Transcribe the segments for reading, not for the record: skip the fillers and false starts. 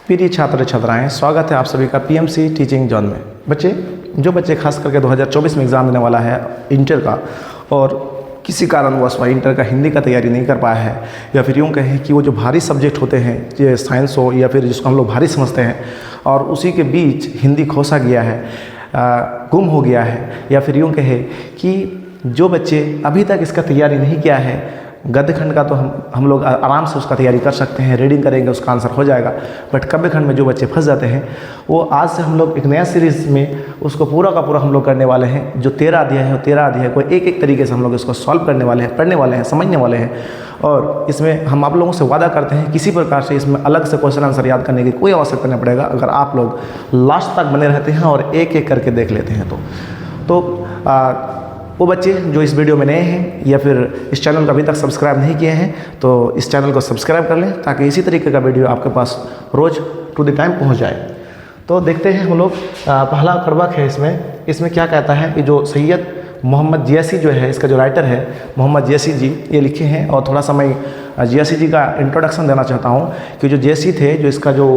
प्रिय छात्र छात्राएं, स्वागत है आप सभी का पीएमसी टीचिंग जोन में। जो बच्चे खास करके 2024 में एग्ज़ाम देने वाला है इंटर का, और किसी कारणवश वह इंटर का हिंदी का तैयारी नहीं कर पाया है, या फिर यूँ कहें कि वो जो भारी सब्जेक्ट होते हैं, ये साइंस हो या फिर जिसको हम लोग भारी समझते हैं, और उसी के बीच हिंदी खोसा गया है, गुम हो गया है, या फिर यूँ कहें कि जो बच्चे अभी तक इसका तैयारी नहीं किया है, गद्य खंड का तो हम लोग आराम से उसका तैयारी कर सकते हैं, रीडिंग करेंगे उसका आंसर हो जाएगा। बट काव्य खंड में जो बच्चे फंस जाते हैं, वो आज से हम लोग एक नया सीरीज़ में उसको पूरा का पूरा हम लोग करने वाले हैं। जो 13 अध्याय है, 13 अध्याय को एक एक तरीके से हम लोग इसको सॉल्व करने वाले हैं, पढ़ने वाले हैं, समझने वाले हैं। और इसमें हम आप लोगों से वादा करते हैं किसी प्रकार से इसमें अलग से क्वेश्चन आंसर याद करने की कोई आवश्यकता नहीं पड़ेगा, अगर आप लोग लास्ट तक बने रहते हैं और एक एक करके देख लेते हैं तो वो बच्चे जो इस वीडियो में नए हैं या फिर इस चैनल को अभी तक सब्सक्राइब नहीं किए हैं, तो इस चैनल को सब्सक्राइब कर लें ताकि इसी तरीके का वीडियो आपके पास रोज़ टू द टाइम पहुंच जाए। तो देखते हैं हम लोग, पहला कड़वक है इसमें क्या कहता है कि जो सैयद मोहम्मद जियासी जो है, इसका जो राइटर है मोहम्मद जियासी जी, ये लिखे हैं। और थोड़ा सा मैं जियासी जी का इंट्रोडक्शन देना चाहता हूँ कि जो जियासी थे, जो इसका जो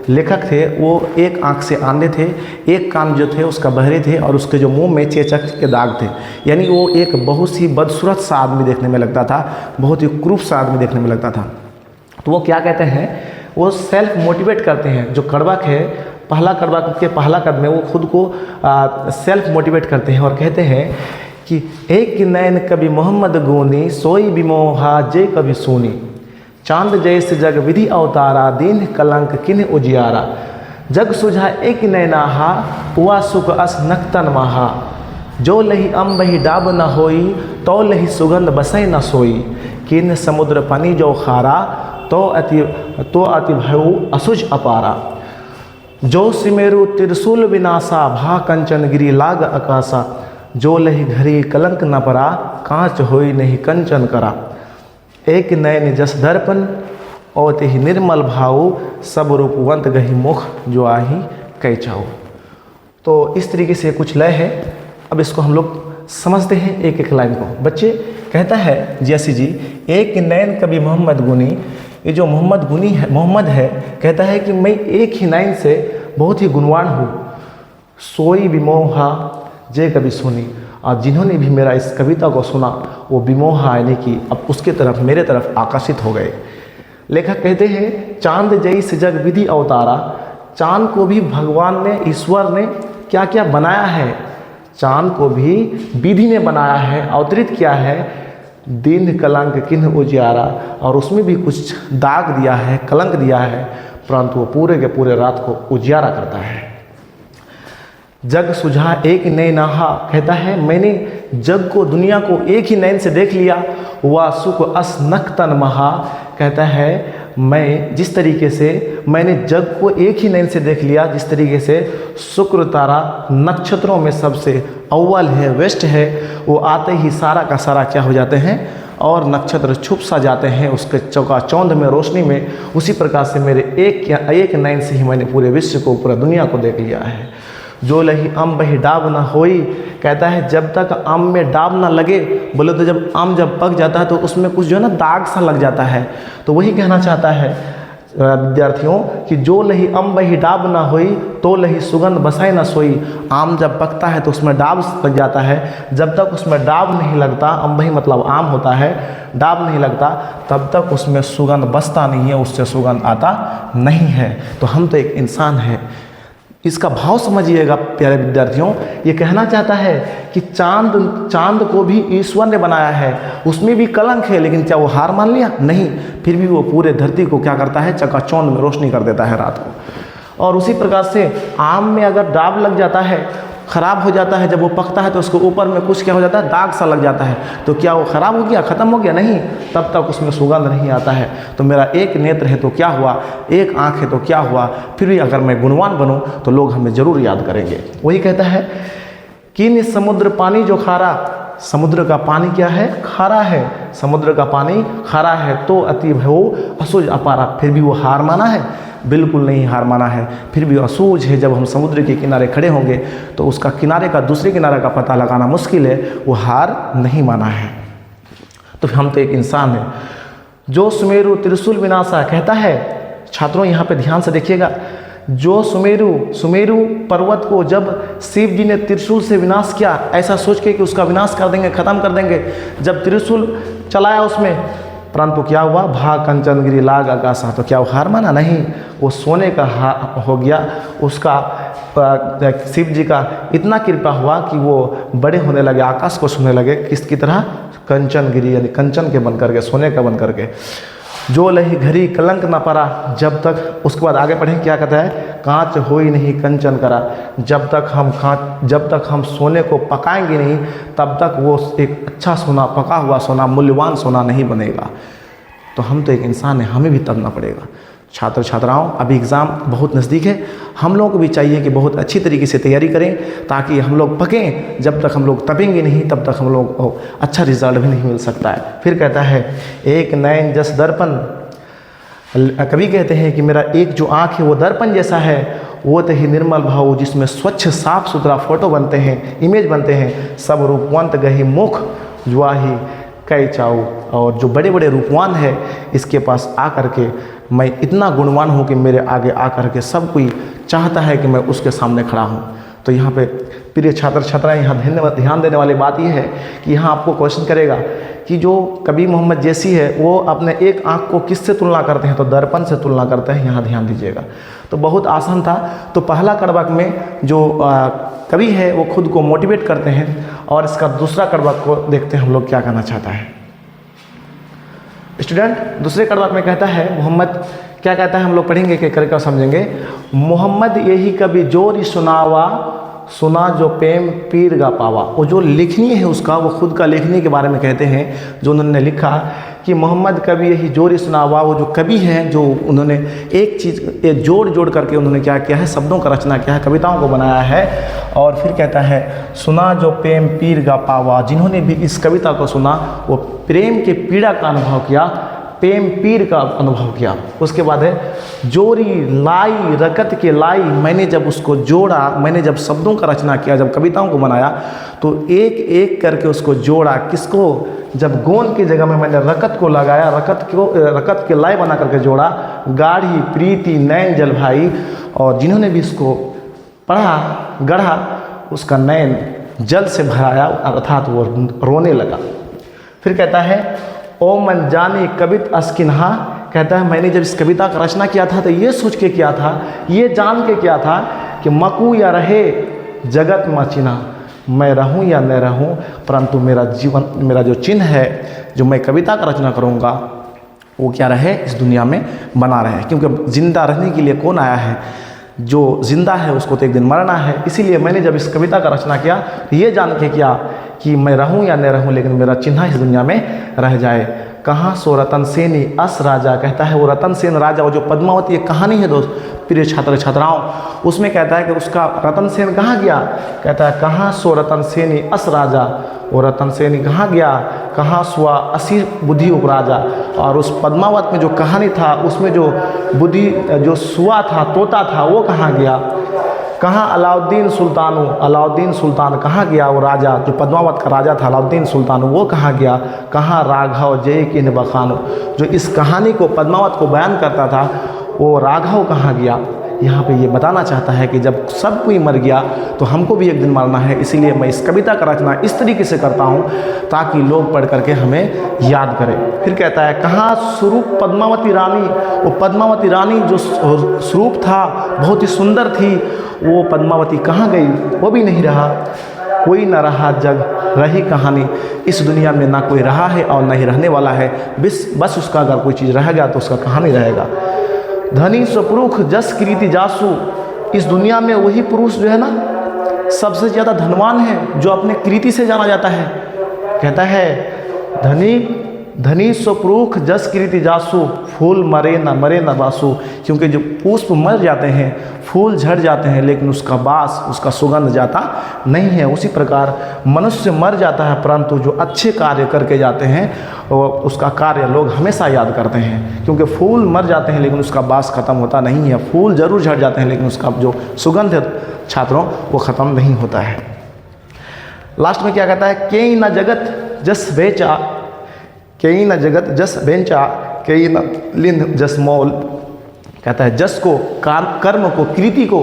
लेखक थे, वो एक आंख से अंधे थे, एक कान जो थे उसका बहरे थे, और उसके जो मुंह में चेचक के दाग थे। यानी वो एक बहुत ही बदसूरत सा आदमी देखने में लगता था, बहुत ही क्रूप सा आदमी देखने में लगता था। तो वो क्या कहते हैं, वो सेल्फ मोटिवेट करते हैं। जो कड़वक है, पहला कड़वक के पहला कदम में वो खुद को सेल्फ मोटिवेट करते हैं और कहते हैं कि एक नैन कभी मोहम्मद गोनी, सोई बिमोहा जे कभी सोनी, चांद जैसे जग विधि अवतारा, दीन कलंक किन उजियारा, जग सुझा एक नैनाहा, हुआ सुख अस नक्तन महा, जो लही अम्बही डाब न होई, तो लही सुगंध बसै न सोई, किन समुद्र पानी जो खारा, तो अति भयु असुज अपारा, जो सिमेरु त्रिशूल विनाशा, भा कंचन गिरी लाग आकाशा, जो लही घरी कलंक न परा, कांच होई नहीं कंचन करा, एक नयन जस दर्पण और ही निर्मल भाव, सब रूपवंत गही मुख, जो आही कह चाहो। तो इस तरीके से कुछ लय है। अब इसको हम लोग समझते हैं एक एक लाइन को। बच्चे, कहता है जियासी जी, एक नैन कभी मोहम्मद गुनी, ये जो मोहम्मद है, कहता है कि मैं एक ही लाइन से बहुत ही गुणवान हूँ। सोई विमोहा जे कभी सुनी, और जिन्होंने भी मेरा इस कविता को सुना वो विमोहा यानी कि अब उसके तरफ, मेरे तरफ आकर्षित हो गए। लेखक कहते हैं चांद जैसे जग विधि अवतारा, चांद को भी भगवान ने, ईश्वर ने क्या क्या बनाया है, चांद को भी विधि ने बनाया है, अवतरित किया है। दीन कलंक किन उजियारा, और उसमें भी कुछ दाग दिया है, कलंक दिया है, परंतु वो पूरे के पूरे रात को उजियारा करता है। जग सुझा एक नैनाहा, कहता है मैंने जग को, दुनिया को एक ही नैन से देख लिया। हुआ सुख अस नक्तन महा, कहता है मैं जिस तरीके से मैंने जग को एक ही नैन से देख लिया, जिस तरीके से शुक्र तारा नक्षत्रों में सबसे अव्वल है, वेस्ट है, वो आते ही सारा का सारा क्या हो जाते हैं, और नक्षत्र छुप सा जाते हैं उसके चौकाचौंध में, रोशनी में। उसी प्रकार से मेरे एक नैन से ही मैंने पूरे विश्व को, पूरा दुनिया को देख लिया है। जो लही आम बही डाब ना होई, कहता है जब तक आम में डाब ना लगे, बोले तो जब आम जब पक जाता है तो उसमें कुछ जो है ना दाग सा लग जाता है। तो वही कहना चाहता है विद्यार्थियों कि जो लही आम बही डाब ना होई, तो लही सुगंध बसाई ना सोई। आम जब पकता है तो उसमें डाब लग जाता है, जब तक उसमें डाब नहीं लगता, अम्बही मतलब आम होता है, डाब नहीं लगता, तब तक उसमें सुगंध बसता नहीं है, उससे सुगंध आता नहीं है। तो हम तो एक इंसान है। इसका भाव समझिएगा प्यारे विद्यार्थियों। ये कहना चाहता है कि चांद को भी ईश्वर ने बनाया है, उसमें भी कलंक है, लेकिन क्या वो हार मान लिया? नहीं, फिर भी वो पूरे धरती को क्या करता है, चकाचौंध में रोशनी कर देता है रात को। और उसी प्रकार से आम में अगर डाब लग जाता है, ख़राब हो जाता है, जब वो पकता है तो उसके ऊपर में कुछ क्या हो जाता है, दाग सा लग जाता है, तो क्या वो ख़राब हो गया, ख़त्म हो गया? नहीं, तब तक उसमें सुगंध नहीं आता है। तो मेरा एक नेत्र है तो क्या हुआ, एक आँख है तो क्या हुआ, फिर भी अगर मैं गुणवान बनूं तो लोग हमें ज़रूर याद करेंगे। वही कहता है कि समुद्र पानी जो खारा, समुद्र का पानी क्या है, खारा है, समुद्र का पानी खारा है, तो अति भयो असुज अपारा, फिर भी वो हार माना है? बिल्कुल नहीं हार माना है, फिर भी असूझ है। जब हम समुद्र के किनारे खड़े होंगे तो उसका किनारे का दूसरे किनारे का पता लगाना मुश्किल है, वो हार नहीं माना है। तो हम तो एक इंसान हैं। जो सुमेरु त्रिशूल विनाशा, कहता है छात्रों यहाँ पे ध्यान से देखिएगा, जो सुमेरु पर्वत को जब शिव जी ने त्रिशूल से विनाश किया, ऐसा सोच के कि उसका विनाश कर देंगे, खत्म कर देंगे, जब त्रिशूल चलाया उसमें, परंतु क्या हुआ, भा कंचन गिरी लाग आकाशा, तो क्या वो हार माना? नहीं, वो सोने का हो गया। उसका शिव जी का इतना कृपा हुआ कि वो बड़े होने लगे, आकाश को छूने लगे, किसकी तरह? कंचन गिरी, यानी कंचन के बन करके, सोने का बन करके। जो लही घड़ी कलंक न पड़ा, जब तक, उसके बाद आगे पढ़ें क्या कहता है, कांच होई नहीं कंचन करा, जब तक हम सोने को पकाएंगे नहीं, तब तक वो एक अच्छा सोना, पका हुआ सोना, मूल्यवान सोना नहीं बनेगा। तो हम तो एक इंसान हैं, हमें भी तपना पड़ेगा। छात्र छात्राओं, अभी एग्ज़ाम बहुत नज़दीक है, हम लोग को भी चाहिए कि बहुत अच्छी तरीके से तैयारी करें, ताकि हम लोग पकें। जब तक हम लोग तपेंगे नहीं, तब तक हम लोग को अच्छा रिजल्ट भी नहीं मिल सकता है। फिर कहता है, एक नयन जस दर्पण, कवि कहते हैं कि मेरा एक जो आँख है वो दर्पण जैसा है, वो तो ही निर्मल भाव, जिसमें स्वच्छ साफ सुथरा फोटो बनते हैं, इमेज बनते हैं, सब रूपवंत गही मुख जुआही कई चाऊ। और जो बड़े बड़े रूपवान है, इसके पास आ कर के मैं इतना गुणवान हूँ कि मेरे आगे आ कर के सब कोई चाहता है कि मैं उसके सामने खड़ा हूँ। तो यहाँ पे प्रिय छात्र छात्राएँ, यहाँ ध्यान देने वाली बात यह है कि यहाँ आपको क्वेश्चन करेगा कि जो कवि मोहम्मद जैसी है, वो अपने एक आँख को किससे तुलना करते हैं? तो दर्पण से तुलना करते हैं। यहाँ ध्यान दीजिएगा। तो बहुत आसान था। तो पहला कड़वाक में जो कवि है वो खुद को मोटिवेट करते हैं, और इसका दूसरा कड़वाक को देखते हैं हम लोग क्या कहना चाहता है। स्टूडेंट, दूसरे कड़वाक में कहता है मोहम्मद, क्या कहता है हम लोग पढ़ेंगे, क्या करके समझेंगे। मोहम्मद यही कभी जोरी सुनावा, सुना जो प्रेम पीर गा पावा। वो जो लिखनी है उसका, वो खुद का लिखने के बारे में कहते हैं, जो उन्होंने लिखा कि मोहम्मद कभी यही जोरी सुनावा। वो जो कवि हैं, जो उन्होंने एक चीज़ जोड़ करके उन्होंने क्या किया है, शब्दों का रचना किया है, कविताओं को बनाया है। और फिर कहता है, सुना जो प्रेम पीर गा पावा, जिन्होंने भी इस कविता को सुना वो प्रेम के पीड़ा का अनुभव किया, प्रेम पीर का अनुभव किया। उसके बाद है, जोरी लाई रकत के लाई, मैंने जब उसको जोड़ा, मैंने जब शब्दों का रचना किया, जब कविताओं को बनाया, तो एक एक करके उसको जोड़ा। किसको? जब गोंद की जगह में मैंने रकत को लगाया, रकत के लाई बना करके जोड़ा। गाढ़ी प्रीति नैन जल भाई, और जिन्होंने भी इसको पढ़ा, गढ़ा, उसका नैन जल से भराया, अर्थात वो रोने लगा। फिर कहता है, ओ मन जाने कवित अस्किन्हा, कहता है मैंने जब इस कविता का रचना किया था तो ये सोच के किया था, ये जान के किया था कि मकू या रहे जगत मचिना, मैं रहूं या न रहूं, परंतु मेरा जीवन, मेरा जो चिन्ह है, जो मैं कविता का रचना करूंगा, वो क्या रहे, इस दुनिया में बना रहे। क्योंकि जिंदा रहने के लिए कौन आया है? जो जिंदा है उसको तो एक दिन मरना है। इसीलिए मैंने जब इस कविता का रचना किया, ये जान के किया कि मैं रहूं या न रहूं, लेकिन मेरा चिन्ह इस दुनिया में रह जाए। कहाँ सो रतन सेनी अस राजा, कहता है वो रतन सेन राजा, वो जो पद्मावती एक कहानी है दोस्त, प्रिय छात्र छात्राओं, उसमें कहता है कि उसका रतन सेन कहाँ गया? कहता है, कहाँ सो रतन सेनी अस राजा, वो रतन सेनी कहाँ गया? कहाँ सुआ असी बुद्धि उपराजा। और उस पद्मावत में जो कहानी था, उसमें जो बुद्धि, जो सुआ था, तोता था, वो कहाँ गया? कहाँ अलाउद्दीन सुल्तान कहाँ गया? वो राजा जो पद्मावत का राजा था, अलाउद्दीन सुल्तान, वो कहाँ गया? कहाँ राघव जय किन बखानो, जो इस कहानी को, पद्मावत को बयान करता था, वो राघव कहाँ गया? यहाँ पे ये बताना चाहता है कि जब सब कोई मर गया तो हमको भी एक दिन मरना है। इसीलिए मैं इस कविता का रचना इस तरीके से करता हूँ ताकि लोग पढ़ करके हमें याद करें। फिर कहता है, कहाँ स्वरूप पद्मावती रानी, वो पद्मावती रानी जो स्वरूप था, बहुत ही सुंदर थी, वो पद्मावती कहाँ गई? वो भी नहीं रहा। कोई न रहा जग रही कहानी, इस दुनिया में ना कोई रहा है और ना ही रहने वाला है। बस उसका अगर कोई चीज़ रह गया तो उसका कहानी रहेगा। धनी स्वपुरुष जस कीर्ति जासु, इस दुनिया में वही पुरुष जो है ना सबसे ज़्यादा धनवान है जो अपने कीर्ति से जाना जाता है। कहता है, धनी स्वपुरुष जस कीर्ति जासु, फूल मरे न बासु, क्योंकि जो पुष्प मर जाते हैं, फूल झड़ जाते हैं, लेकिन उसका बास, उसका सुगंध जाता नहीं है। उसी प्रकार मनुष्य मर जाता है, परंतु जो अच्छे कार्य करके जाते हैं उसका कार्य लोग हमेशा याद करते हैं। क्योंकि फूल मर जाते हैं लेकिन उसका बास खत्म होता नहीं है, फूल जरूर झड़ जाते हैं लेकिन उसका जो सुगंध है छात्रों वो ख़त्म नहीं होता है। लास्ट में क्या कहता है, केई न जगत जस बेचा, केई न जगत जस बेंचा, केई न लिंद जस मोल। कहता है जस को, कर्म को, कृति को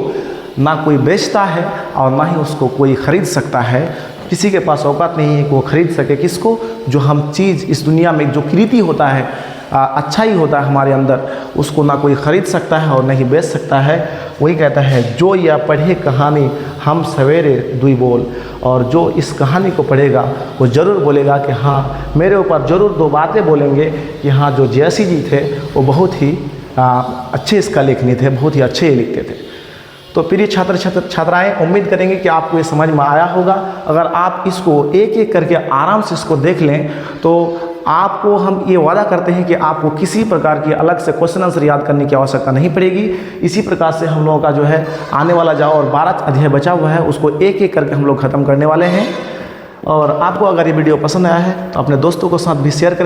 ना कोई बेचता है और ना ही उसको कोई खरीद सकता है। किसी के पास औकात नहीं है कि वो खरीद सके किसको, जो हम चीज़ इस दुनिया में जो कृति होता है, अच्छा ही होता है हमारे अंदर, उसको ना कोई ख़रीद सकता है और ना ही बेच सकता है। वही कहता है जो या पढ़े कहानी हम सवेरे दुई बोल, और जो इस कहानी को पढ़ेगा वो ज़रूर बोलेगा कि हाँ मेरे ऊपर ज़रूर दो बातें बोलेंगे कि हाँ जो जयसी जी थे वो बहुत ही अच्छे इसका लेखनी थे, बहुत ही अच्छे ही लिखते थे। तो प्रिय छात्राएं, उम्मीद करेंगे कि आपको ये समझ में आया होगा। अगर आप इसको एक एक करके आराम से इसको देख लें तो आपको हम ये वादा करते हैं कि आपको किसी प्रकार की अलग से क्वेश्चन आंसर याद करने की आवश्यकता नहीं पड़ेगी। इसी प्रकार से हम लोगों का जो है आने वाला जाओ और 12 अध्याय बचा हुआ है उसको एक एक करके हम लोग ख़त्म करने वाले हैं। और आपको अगर ये वीडियो पसंद आया है तो अपने दोस्तों के साथ भी शेयर करें